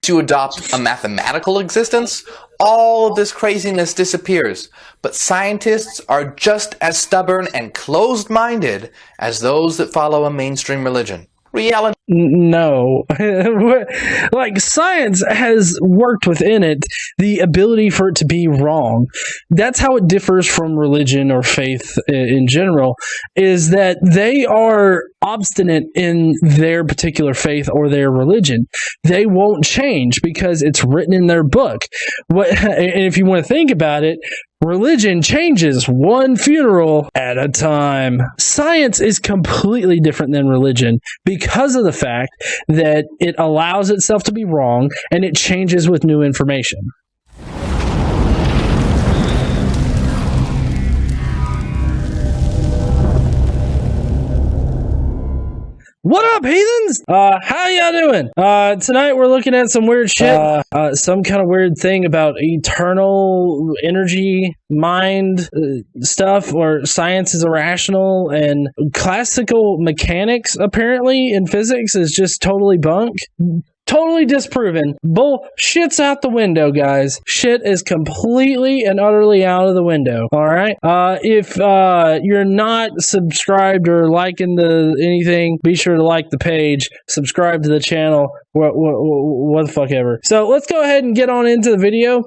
To adopt a mathematical existence, all of this craziness disappears. But scientists are just as stubborn and closed-minded as those that follow a mainstream religion. Reality. No. Like, science has worked within it the ability for it to be wrong. That's how it differs from religion or faith in general, is that they are obstinate in their particular faith or their religion. They won't change because it's written in their book. And if you want to think about it, religion changes one funeral at a time. Science is completely different than religion because of the fact that it allows itself to be wrong and it changes with new information. What up, heathens? How y'all doing? Tonight we're looking at some weird shit. Some kind of weird thing about eternal energy, mind stuff, or science is irrational, and classical mechanics, apparently, in physics is just totally bunk. Totally disproven. Bullshit's out the window, guys. Shit is completely and utterly out of the window. Alright? If you're not subscribed or liking anything, be sure to like the page, subscribe to the channel, what the fuck ever. So let's go ahead and get on into the video.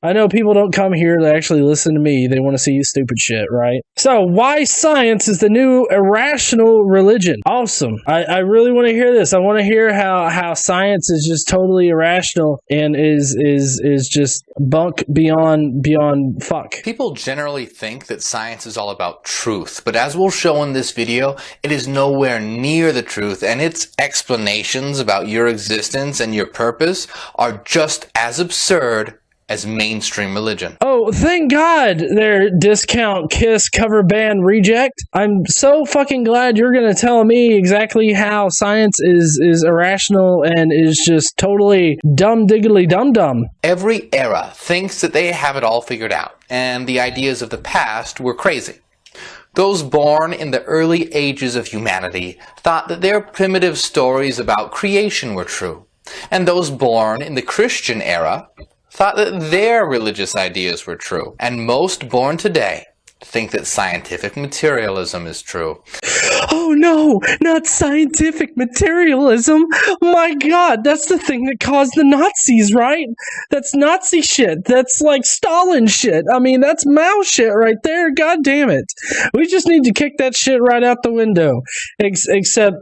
I know people don't come here to actually listen to me. They want to see stupid shit, right? So, why science is the new irrational religion? Awesome. I really want to hear this. I want to hear how science is just totally irrational and is just bunk beyond fuck. People generally think that science is all about truth, but as we'll show in this video, it is nowhere near the truth, and its explanations about your existence and your purpose are just as absurd as mainstream religion. Oh, thank God they're discount Kiss cover band reject. I'm so fucking glad you're going to tell me exactly how science is irrational and is just totally dumb diggly dum-dum. Every era thinks that they have it all figured out, and the ideas of the past were crazy. Those born in the early ages of humanity thought that their primitive stories about creation were true, and those born in the Christian era thought that their religious ideas were true, and most born today think that scientific materialism is true. Oh no, not scientific materialism. My God, that's the thing that caused the Nazis, right? That's Nazi shit. That's like Stalin shit. I mean, that's Mao shit right there. God damn it. We just need to kick that shit right out the window. Except,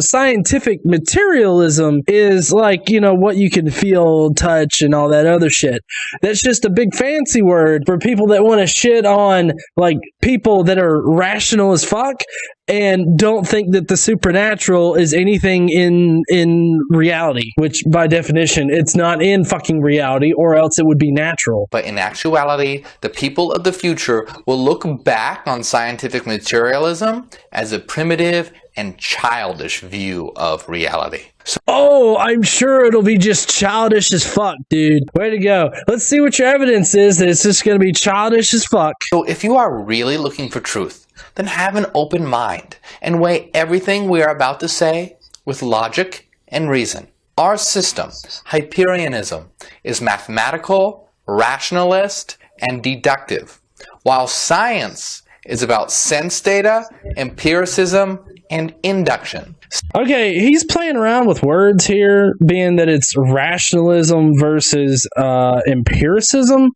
scientific materialism is like, what you can feel, touch, and all that other shit. That's just a big fancy word for people that want to shit on, like, people that are rational as fuck and don't think that the supernatural is anything in reality, which by definition it's not in fucking reality, or else it would be natural. But in actuality, the people of the future will look back on scientific materialism as a primitive and childish view of reality. Oh, I'm sure it'll be just childish as fuck, dude. Way to go. Let's see what your evidence is that it's just going to be childish as fuck. So if you are really looking for truth, then have an open mind and weigh everything we are about to say with logic and reason. Our system, Hyperianism, is mathematical, rationalist, and deductive, while science is about sense data, empiricism, and induction. Okay, he's playing around with words here, being that it's rationalism versus empiricism.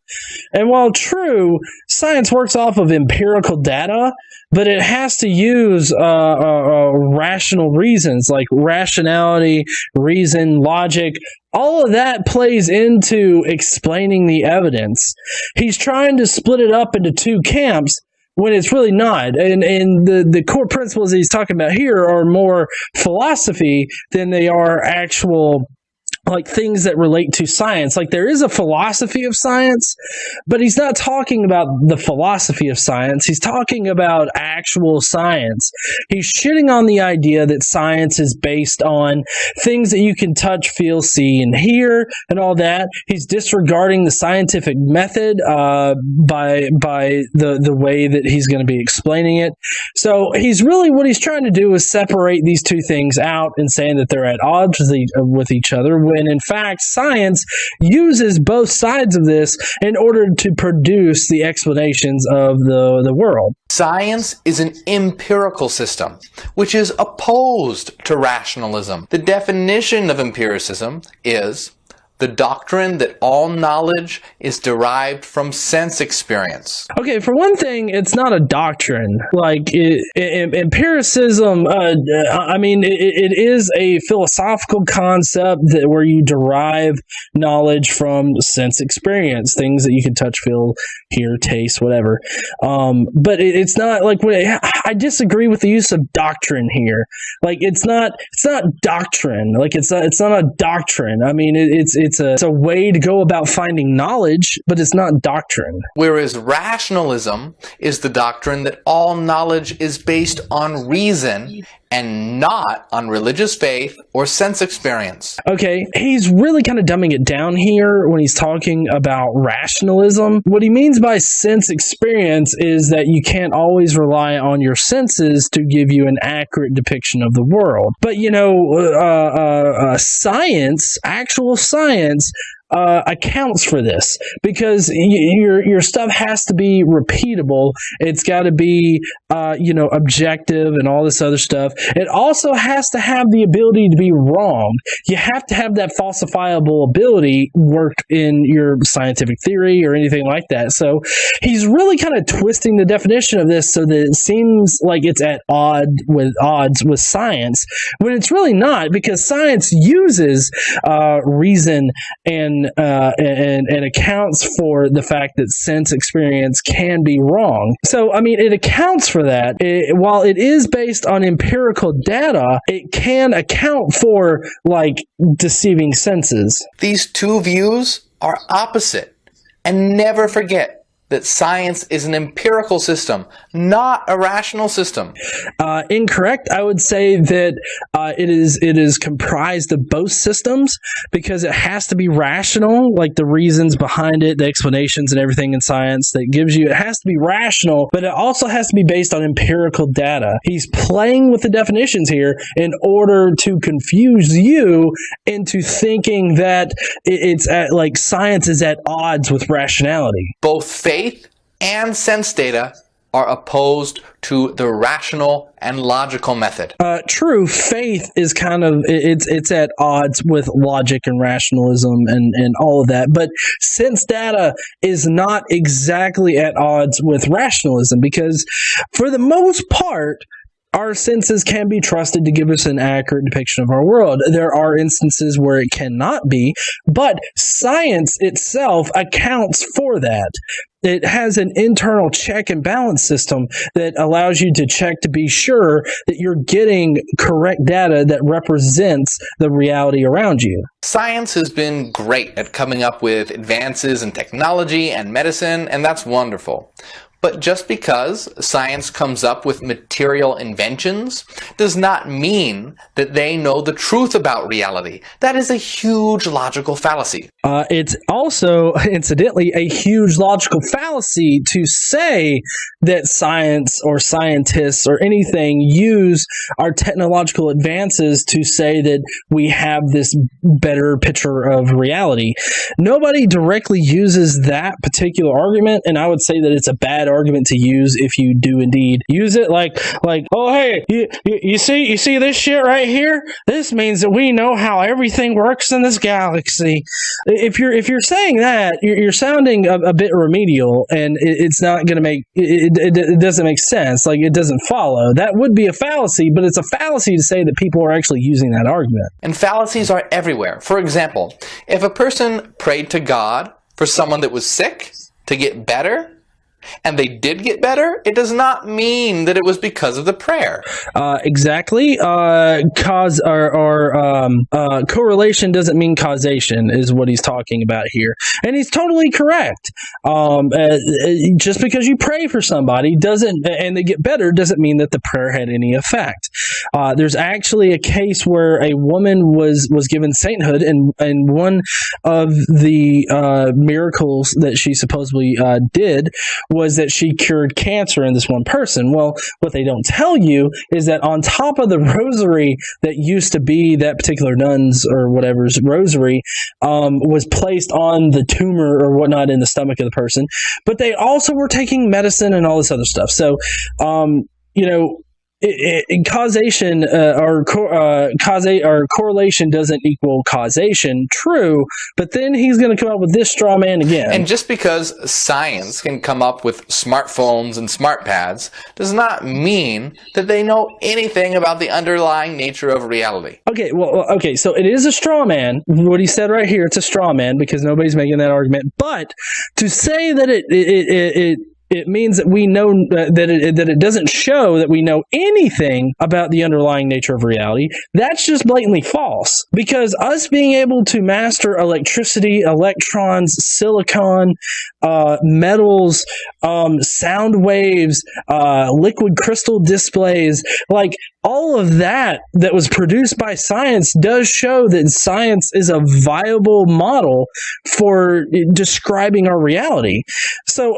And while true, science works off of empirical data, but it has to use rational reasons, like rationality, reason, logic. All of that plays into explaining the evidence. He's trying to split it up into two camps, when it's really not. And the core principles he's talking about here are more philosophy than they are actual, like, things that relate to science. Like, there is a philosophy of science, but he's not talking about the philosophy of science. He's talking about actual science. He's shitting on the idea that science is based on things that you can touch, feel, see, and hear, and all that. He's disregarding the scientific method by the way that he's going to be explaining it. So what he's trying to do is separate these two things out and saying that they're at odds with each other, when And in fact, science uses both sides of this in order to produce the explanations of the world. Science is an empirical system, which is opposed to rationalism. The definition of empiricism is the doctrine that all knowledge is derived from sense experience. Okay, for one thing, it's not a doctrine. Empiricism, it is a philosophical concept where you derive knowledge from sense experience, things that you can touch, feel, hear, taste, whatever. But it's not like, I disagree with the use of doctrine here. Like, it's not doctrine. Like, it's not a doctrine. I mean, it's a way to go about finding knowledge, but it's not doctrine. Whereas rationalism is the doctrine that all knowledge is based on reason and not on religious faith or sense experience. Okay, he's really kind of dumbing it down here when he's talking about rationalism. What he means by sense experience is that you can't always rely on your senses to give you an accurate depiction of the world. But, science, actual science, accounts for this, because your stuff has to be repeatable. It's got to be objective and all this other stuff. It also has to have the ability to be wrong. You have to have that falsifiable ability worked in your scientific theory or anything like that. So he's really kind of twisting the definition of this so that it seems like it's at odds with science, when it's really not, because science uses reason and accounts for the fact that sense experience can be wrong. So, I mean, it accounts for that. While it is based on empirical data, it can account for, deceiving senses. These two views are opposite. And never forget that science is an empirical system, not a rational system. Incorrect. I would say that it is comprised of both systems, because it has to be rational, like the reasons behind it, the explanations and everything in science that gives you, it has to be rational, but it also has to be based on empirical data. He's playing with the definitions here in order to confuse you into thinking that science is at odds with rationality. Both faith and sense data are opposed to the rational and logical method. True, faith is kind of, it's at odds with logic and rationalism and all of that, but sense data is not exactly at odds with rationalism, because for the most part, our senses can be trusted to give us an accurate depiction of our world. There are instances where it cannot be, but science itself accounts for that. It has an internal check and balance system that allows you to check to be sure that you're getting correct data that represents the reality around you. Science has been great at coming up with advances in technology and medicine, and that's wonderful. But just because science comes up with material inventions does not mean that they know the truth about reality. That is a huge logical fallacy. It's also, incidentally, a huge logical fallacy to say that science or scientists or anything use our technological advances to say that we have this better picture of reality. Nobody directly uses that particular argument, and I would say that it's a bad argument to use if you do indeed use it. Like, oh hey, you see this shit right here? This means that we know how everything works in this galaxy. If you're saying that, you're sounding a bit remedial, and it's not going to make it doesn't make sense. Like, it doesn't follow. That would be a fallacy, but it's a fallacy to say that people are actually using that argument. And fallacies are everywhere. For example, if a person prayed to God for someone that was sick to get better, and they did get better, it does not mean that it was because of the prayer. Exactly. Cause or correlation doesn't mean causation is what he's talking about here. And he's totally correct. Just because you pray for somebody and they get better doesn't mean that the prayer had any effect. There's actually a case where a woman was given sainthood, and one of the miracles that she supposedly did was that she cured cancer in this one person. Well, what they don't tell you is that on top of the rosary that used to be that particular nun's or whatever's rosary, was placed on the tumor or whatnot in the stomach of the person, but they also were taking medicine and all this other stuff. So, causation or correlation doesn't equal causation. True, but then he's going to come up with this straw man again. And just because science can come up with smartphones and smart pads does not mean that they know anything about the underlying nature of reality. Okay, so it is a straw man. What he said right here, it's a straw man because nobody's making that argument. But to say that it means that we know that it doesn't show that we know anything about the underlying nature of reality. That's just blatantly false. Because us being able to master electricity, electrons, silicon, metals, sound waves, liquid crystal displays, like all of that was produced by science does show that science is a viable model for describing our reality. So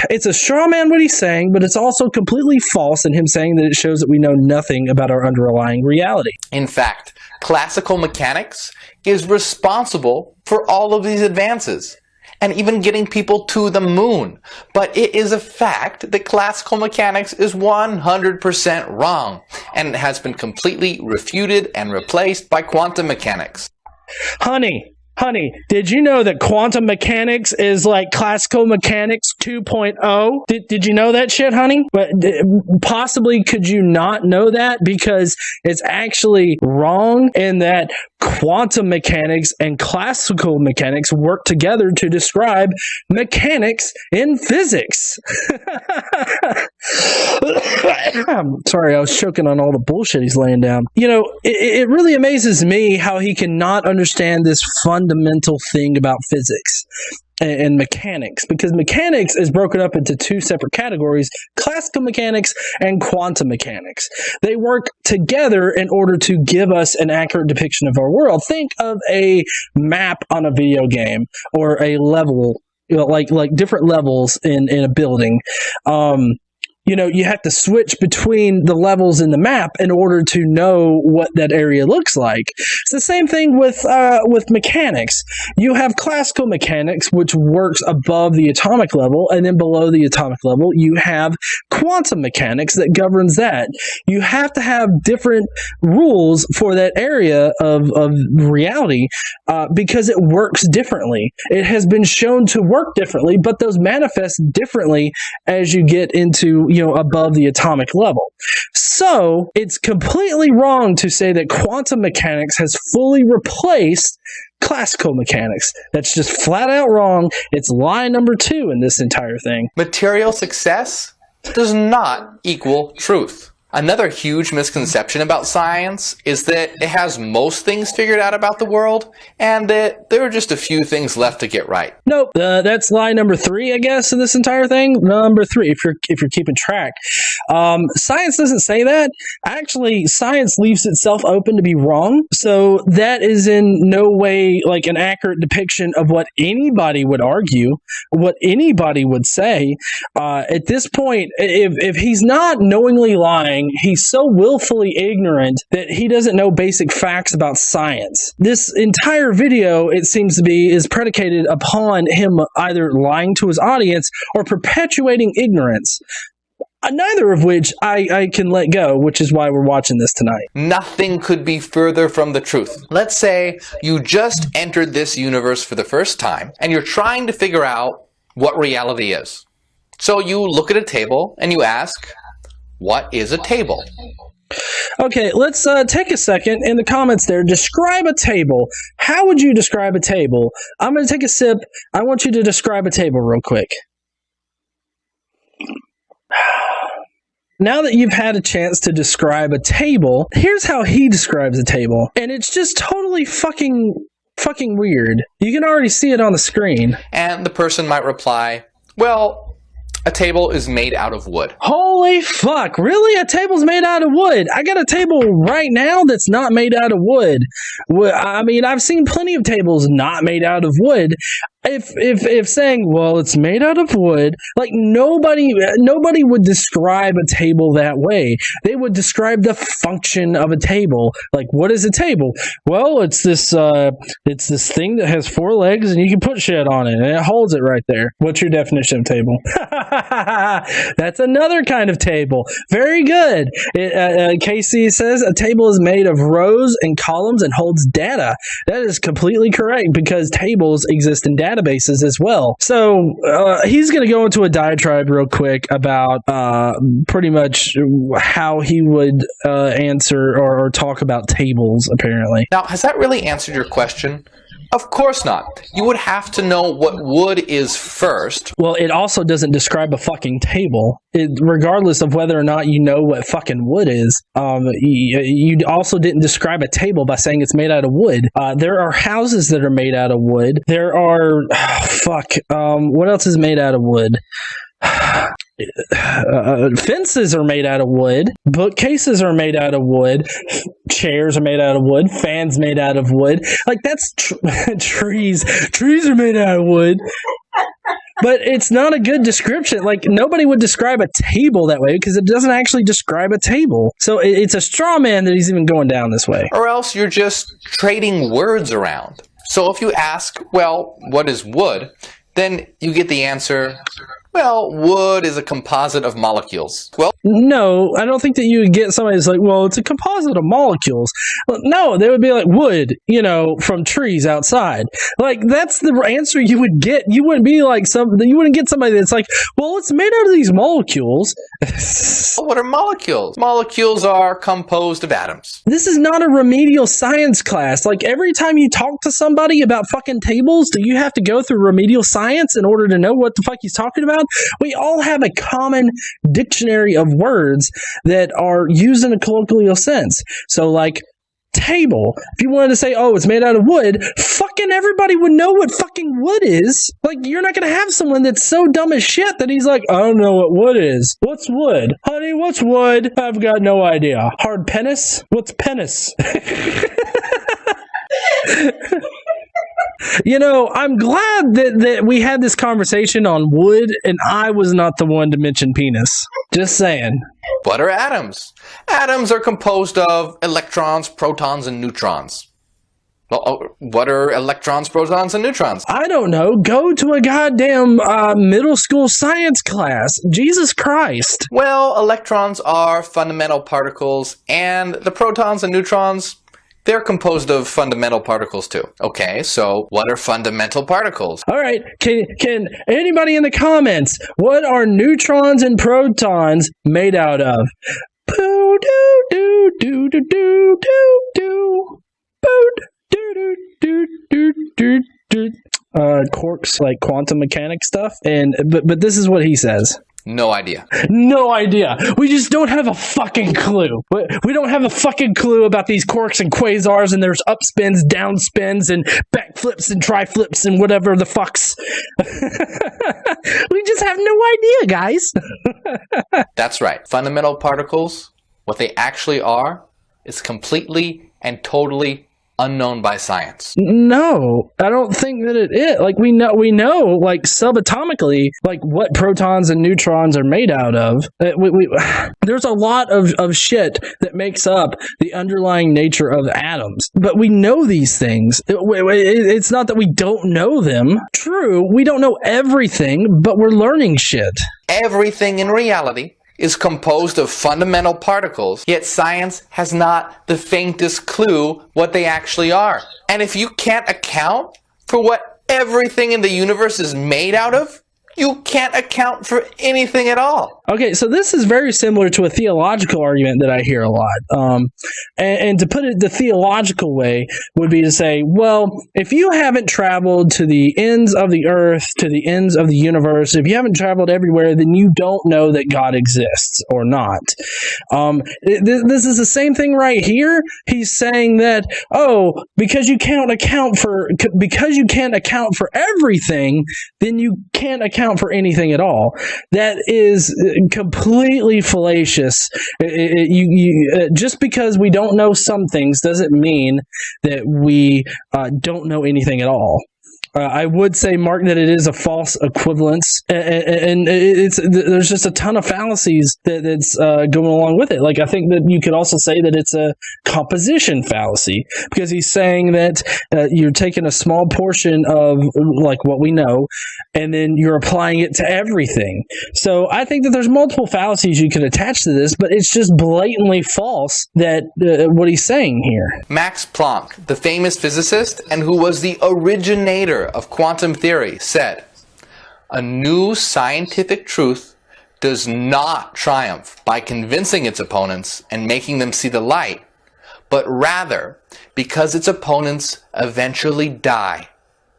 it's a straw man what he's saying, but it's also completely false in him saying that it shows that we know nothing about our underlying reality. In fact, classical mechanics is responsible for all of these advances, and even getting people to the moon. But it is a fact that classical mechanics is 100% wrong, and it has been completely refuted and replaced by quantum mechanics. Honey, did you know that quantum mechanics is like classical mechanics 2.0? Did you know that shit, honey? But possibly could you not know that because it's actually wrong in that quantum mechanics and classical mechanics work together to describe mechanics in physics. I'm sorry, I was choking on all the bullshit he's laying down. It really amazes me how he cannot understand this fundamental thing about physics and mechanics, because mechanics is broken up into two separate categories: classical mechanics and quantum mechanics. They work together in order to give us an accurate depiction of our world. Think of a map on a video game or a level, like different levels in a building. You have to switch between the levels in the map in order to know what that area looks like. It's the same thing with mechanics. You have classical mechanics, which works above the atomic level, and then below the atomic level, you have quantum mechanics that governs that. You have to have different rules for that area of reality because it works differently. It has been shown to work differently, but those manifest differently as you get into above the atomic level. So it's completely wrong to say that quantum mechanics has fully replaced classical mechanics. That's just flat out wrong. It's lie number 2 in this entire thing. Material success does not equal truth. Another huge misconception about science is that it has most things figured out about the world, and that there are just a few things left to get right. Nope, that's lie number 3, I guess, in this entire thing. Number 3, if you're keeping track. Science doesn't say that. Actually, science leaves itself open to be wrong, so that is in no way like an accurate depiction of what anybody would argue, what anybody would say. At this point, if he's not knowingly lying, he's so willfully ignorant that he doesn't know basic facts about science. This entire video, it seems to be, is predicated upon him either lying to his audience or perpetuating ignorance. Neither of which I can let go, which is why we're watching this tonight. Nothing could be further from the truth. Let's say you just entered this universe for the first time, and you're trying to figure out what reality is. So you look at a table and you ask, what is a table? Okay, let's take a second in the comments there. Describe a table. How would you describe a table? I'm going to take a sip. I want you to describe a table real quick. Now that you've had a chance to describe a table, here's how he describes a table. And it's just totally fucking weird. You can already see it on the screen. And the person might reply, well, a table is made out of wood. Holy fuck, really? A table's made out of wood? I got a table right now that's not made out of wood. I mean, I've seen plenty of tables not made out of wood. if saying, well, it's made out of wood, like nobody would describe a table that way. They would describe the function of a table. Like, what is a table? Well, it's this thing that has 4 legs and you can put shit on it and it holds it right there. What's your definition of table? That's another kind of table. Very good. Casey says a table is made of rows and columns and holds data. That is completely correct because tables exist in databases as well. So he's going to go into a diatribe real quick about pretty much how he would answer or talk about tables, apparently. Now, has that really answered your question? Of course not. You would have to know what wood is first. Well, it also doesn't describe a fucking table. Regardless of whether or not you know what fucking wood is, you also didn't describe a table by saying it's made out of wood. There are houses that are made out of wood. There are... what else is made out of wood? Fences are made out of wood. Bookcases are made out of wood. Chairs are made out of wood. Fans made out of wood. Like, that's trees. Trees are made out of wood. But it's not a good description. Like, nobody would describe a table that way because it doesn't actually describe a table. So it's a straw man that he's even going down this way. Or else you're just trading words around. So if you ask, well, what is wood? Then you get the answer, well, wood is a composite of molecules. Well, no, I don't think that you would get somebody that's like, well, it's a composite of molecules. Well, no, they would be like wood, from trees outside. Like, that's the answer you would get. You wouldn't be like you wouldn't get somebody that's like, well, it's made out of these molecules. What are molecules? Molecules are composed of atoms. This is not a remedial science class. Like, every time you talk to somebody about fucking tables, do you have to go through remedial science in order to know what the fuck he's talking about? We all have a common dictionary of words that are used in a colloquial sense. So, like, table. If you wanted to say, oh, it's made out of wood, fucking everybody would know what fucking wood is. Like, you're not going to have someone that's so dumb as shit that he's like, I don't know what wood is. What's wood? Honey, what's wood? I've got no idea. Hard penis? What's penis? I'm glad that we had this conversation on wood and I was not the one to mention penis. Just saying. What are atoms? Atoms are composed of electrons, protons, and neutrons. Well, what are electrons, protons, and neutrons? I don't know. Go to a goddamn middle school science class. Jesus Christ. Well, electrons are fundamental particles, and the protons and neutrons, they're composed of fundamental particles too. Okay, so what are fundamental particles? All right, can anybody in the comments, what are neutrons and protons made out of? Boo doo doo doo doo doo doo doo. Boo doo doo doo doo doo doo. Quarks, like quantum mechanics stuff, but this is what he says. No idea. No idea. We just don't have a fucking clue. We don't have a fucking clue about these quarks and quasars, and there's upspins, downspins, and backflips and triflips and whatever the fucks. We just have no idea, guys. That's right. Fundamental particles, what they actually are, is completely and totally unknown by science. No, I don't think that it is. Like, we know, like, subatomically, like, what protons and neutrons are made out of. There's a lot of shit that makes up the underlying nature of atoms. But we know these things. It's not that we don't know them. True, we don't know everything, but we're learning shit. Everything in reality is composed of fundamental particles, yet science has not the faintest clue what they actually are. And if you can't account for what everything in the universe is made out of, you can't account for anything at all. Okay, so this is very similar to a theological argument that I hear a lot. And to put it the theological way would be to say, well, if you haven't traveled to the ends of the earth, to the ends of the universe, if you haven't traveled everywhere, then you don't know that God exists or not. This is the same thing right here. He's saying that, because you can't account for everything, then you can't account for anything at all. That is completely fallacious. Just because we don't know some things doesn't mean that we don't know anything at all. I would say, Mark, that it is a false equivalence, and there's just a ton of fallacies that's going along with it. Like, I think that you could also say that it's a composition fallacy, because he's saying that you're taking a small portion of like what we know, and then you're applying it to everything. So I think that there's multiple fallacies you could attach to this, but it's just blatantly false that what he's saying here. Max Planck, the famous physicist and who was the originator of quantum theory, said, "A new scientific truth does not triumph by convincing its opponents and making them see the light, but rather because its opponents eventually die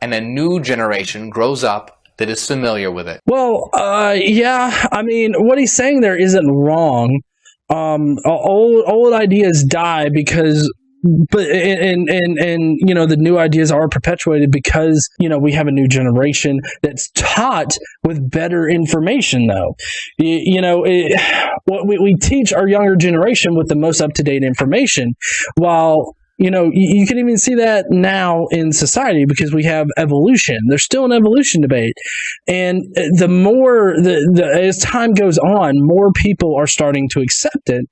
and a new generation grows up that is familiar with it." Well, yeah, I mean, what he's saying there isn't wrong. Old ideas die because, and you know, the new ideas are perpetuated because, you know, we have a new generation that's taught with better information, though. We teach our younger generation with the most up-to-date information, while, you know, you can even see that now in society because we have evolution. There's still an evolution debate. And the more, as time goes on, more people are starting to accept it.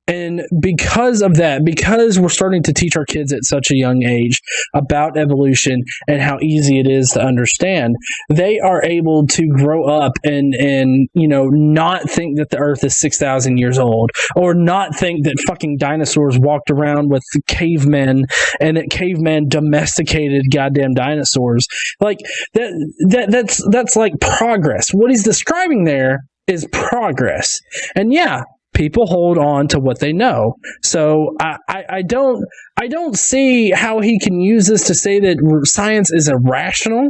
And because of that, because we're starting to teach our kids at such a young age about evolution and how easy it is to understand, they are able to grow up and you know, not think that the earth is 6,000 years old, or not think that fucking dinosaurs walked around with cavemen and that cavemen domesticated goddamn dinosaurs. Like that's like progress. What he's describing there is progress. And yeah, people hold on to what they know. So I don't see how he can use this to say that science is irrational,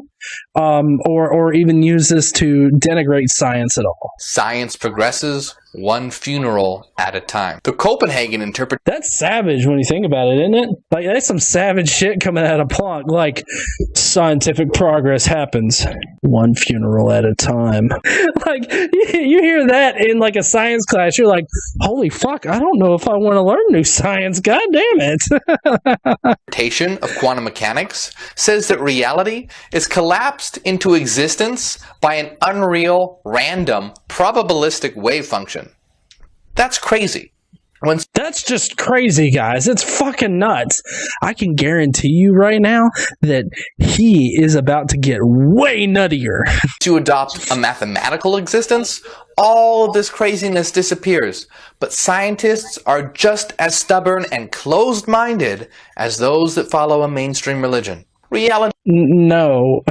or even use this to denigrate science at all. Science progresses one funeral at a time. The Copenhagen interpretation. That's savage when you think about it, isn't it? Like, that's some savage shit coming out of Planck. Like, scientific progress happens one funeral at a time. Like, you hear that in like a science class, you're like, holy fuck, I don't know if I want to learn new science. God damn it. Interpretation of quantum mechanics says that reality is collapsed into existence by an unreal, random, probabilistic wave function. That's crazy. That's just crazy, guys. It's fucking nuts. I can guarantee you right now that he is about to get way nuttier. To adopt a mathematical existence, all of this craziness disappears. But scientists are just as stubborn and closed-minded as those that follow a mainstream religion. Reality. No.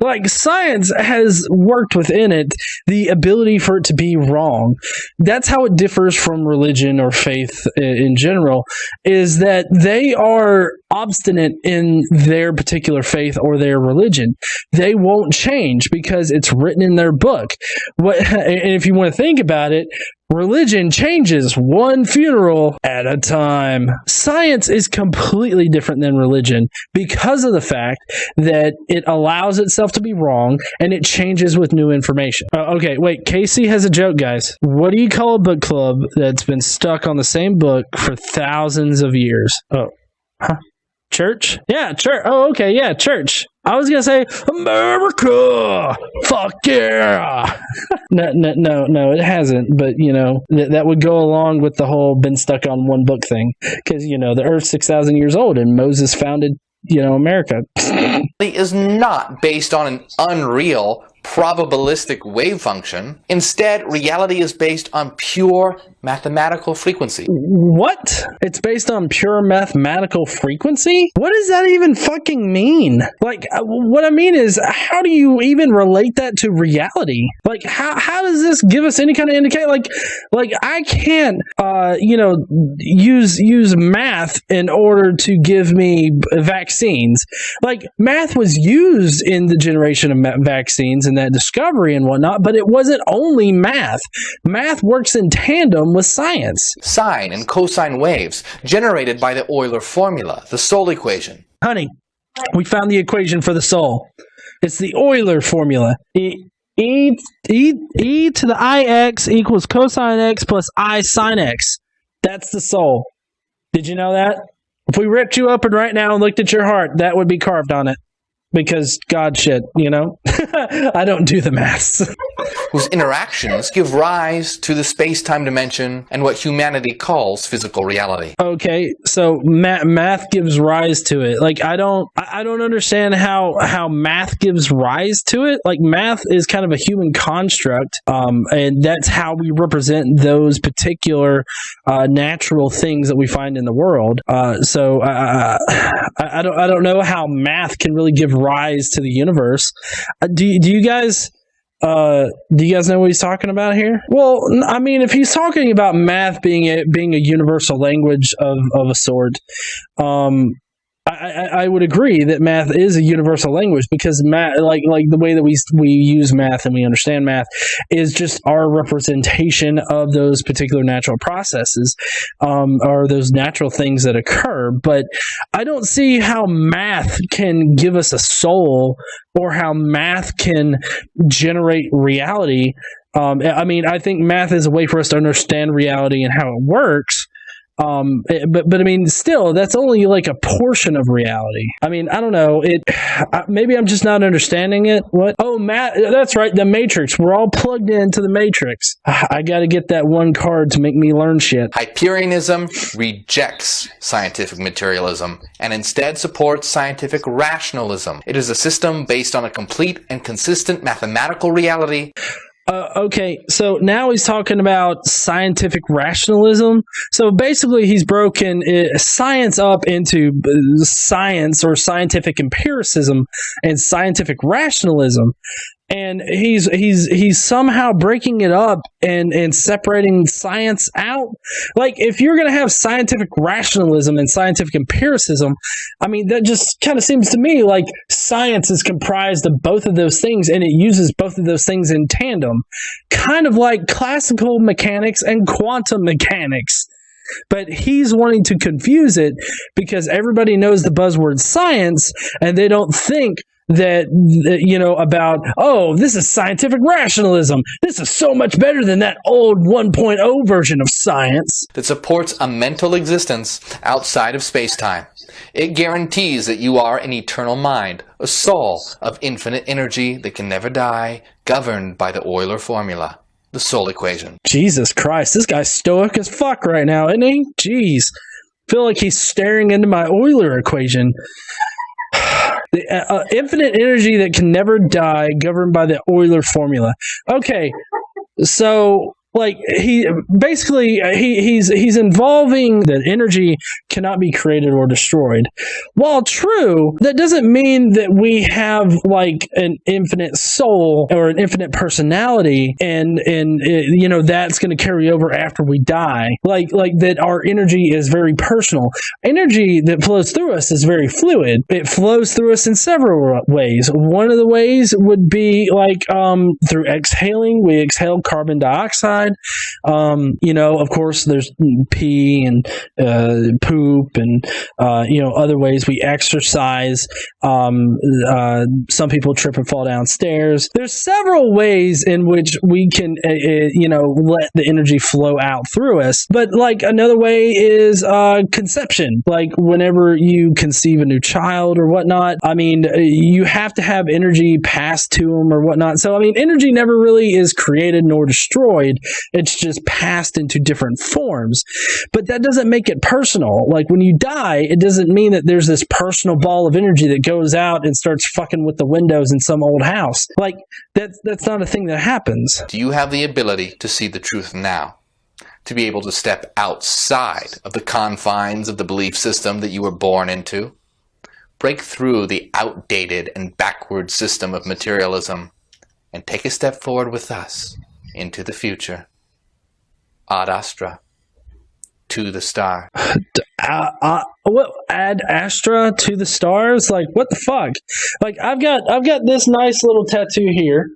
Like, science has worked within it the ability for it to be wrong. That's how it differs from religion or faith in general, is that they are obstinate in their particular faith or their religion. They won't change because it's written in their book. And if you want to think about it, religion changes one funeral at a time. Science is completely different than religion because of the fact that it allows itself to be wrong and it changes with new information. Okay, wait, Casey has a joke, guys. What do you call a book club that's been stuck on the same book for thousands of years? Oh, huh? Church? Yeah, church. Oh, okay, yeah, church. I was gonna say America. Fuck yeah. No, it hasn't. But you know that would go along with the whole been stuck on one book thing, because you know the Earth's 6,000 years old and Moses founded, you know, America. It is not based on an unreal probabilistic wave function. Instead, reality is based on pure mathematical frequency. What? It's based on pure mathematical frequency? What does that even fucking mean? Like, what I mean is, how do you even relate that to reality? Like, how does this give us any kind of indicator? Like I can't, use math in order to give me vaccines. Like, math was used in the generation of vaccines and that discovery and whatnot, but it wasn't only math. Math works in tandem with science. Sine and cosine waves generated by the Euler formula, the soul equation. Honey, we found the equation for the soul. It's the Euler formula. E to the ix equals cosine x plus I sine x. That's the soul. Did you know that? If we ripped you open right now and looked at your heart, that would be carved on it. because God shit, I don't do the maths. Whose interactions give rise to the space-time dimension and what humanity calls physical reality. Okay, so math gives rise to it. Like, I don't understand how math gives rise to it. Like, math is kind of a human construct, and that's how we represent those particular natural things that we find in the world. So I don't know how math can really give rise to the universe. Do you guys know what he's talking about here? Well, I mean, if he's talking about math being a universal language of a sort, I would agree that math is a universal language, because math, like the way that we use math and we understand math, is just our representation of those particular natural processes, or those natural things that occur. But I don't see how math can give us a soul, or how math can generate reality. I mean, I think math is a way for us to understand reality and how it works. But I mean, still, that's only like a portion of reality. I mean, I don't know. Maybe I'm just not understanding it. What? Oh, Matt, that's right. The Matrix. We're all plugged into the Matrix. I got to get that one card to make me learn shit. Hyperianism rejects scientific materialism and instead supports scientific rationalism. It is a system based on a complete and consistent mathematical reality. Okay, so now he's talking about scientific rationalism. So basically, he's broken science up into science, or scientific empiricism, and scientific rationalism. And he's somehow breaking it up and separating science out. Like, if you're going to have scientific rationalism and scientific empiricism, I mean, that just kind of seems to me like science is comprised of both of those things, and it uses both of those things in tandem, kind of like classical mechanics and quantum mechanics. But he's wanting to confuse it because everybody knows the buzzword science, and they don't think that, about, oh, this is scientific rationalism. This is so much better than that old 1.0 version of science. That supports a mental existence outside of space-time. It guarantees that you are an eternal mind, a soul of infinite energy that can never die, governed by the Euler formula, the soul equation. Jesus Christ, this guy's stoic as fuck right now, isn't he? Jeez. I feel like he's staring into my Euler equation. The infinite energy that can never die, governed by the Euler formula. Okay, so like he's involving that energy cannot be created or destroyed. While true, that doesn't mean that we have like an infinite soul or an infinite personality, and that's going to carry over after we die. Like that our energy is very personal. Energy that flows through us is very fluid. It flows through us in several ways. One of the ways would be like through exhaling. We exhale carbon dioxide. Of course, there's pee and poop and other ways. We exercise. Some people trip and fall downstairs. There's several ways in which we can let the energy flow out through us. But like another way is conception. Like whenever you conceive a new child or whatnot, I mean, you have to have energy passed to them or whatnot. So I mean, energy never really is created nor destroyed. It's just passed into different forms. But that doesn't make it personal. Like when you die, it doesn't mean that there's this personal ball of energy that goes out and starts fucking with the windows in some old house. Like that's not a thing that happens. Do you have the ability to see the truth now? To be able to step outside of the confines of the belief system that you were born into? Break through the outdated and backward system of materialism and take a step forward with us into the future. Ad Astra, to the star. What? Ad Astra, to the stars? Like, what the fuck? Like, I've got this nice little tattoo here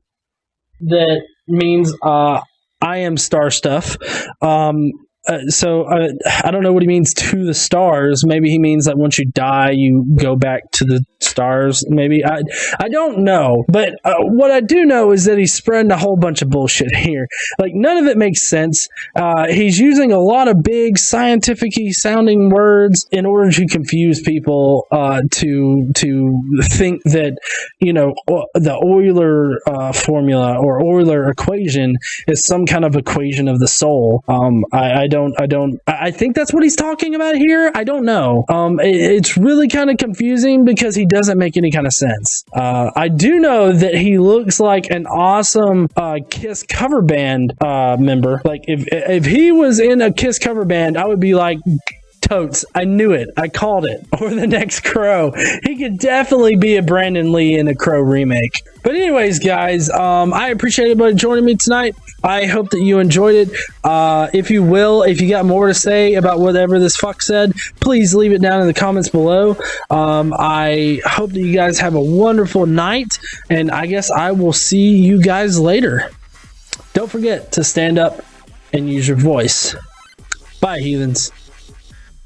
that means I am star stuff. I don't know what he means to the stars. Maybe he means that once you die, you go back to the stars. Maybe I don't know. But what I do know is that he's spreading a whole bunch of bullshit here. Like, none of it makes sense. He's using a lot of big scientific-y sounding words in order to confuse people to think that, you know, the Euler formula or Euler equation is some kind of equation of the soul. I think that's what he's talking about here. I don't know. It's really kind of confusing because he doesn't make any kind of sense. I do know that he looks like an awesome Kiss cover band member. Like, if he was in a Kiss cover band, I would be like, totes, I knew it. I called it. Or the next Crow. He could definitely be a Brandon Lee in a Crow remake. But anyways, guys, I appreciate everybody joining me tonight. I hope that you enjoyed it. If you got more to say about whatever this fuck said, please leave it down in the comments below. I hope that you guys have a wonderful night, and I guess I will see you guys later. Don't forget to stand up and use your voice. Bye, heathens.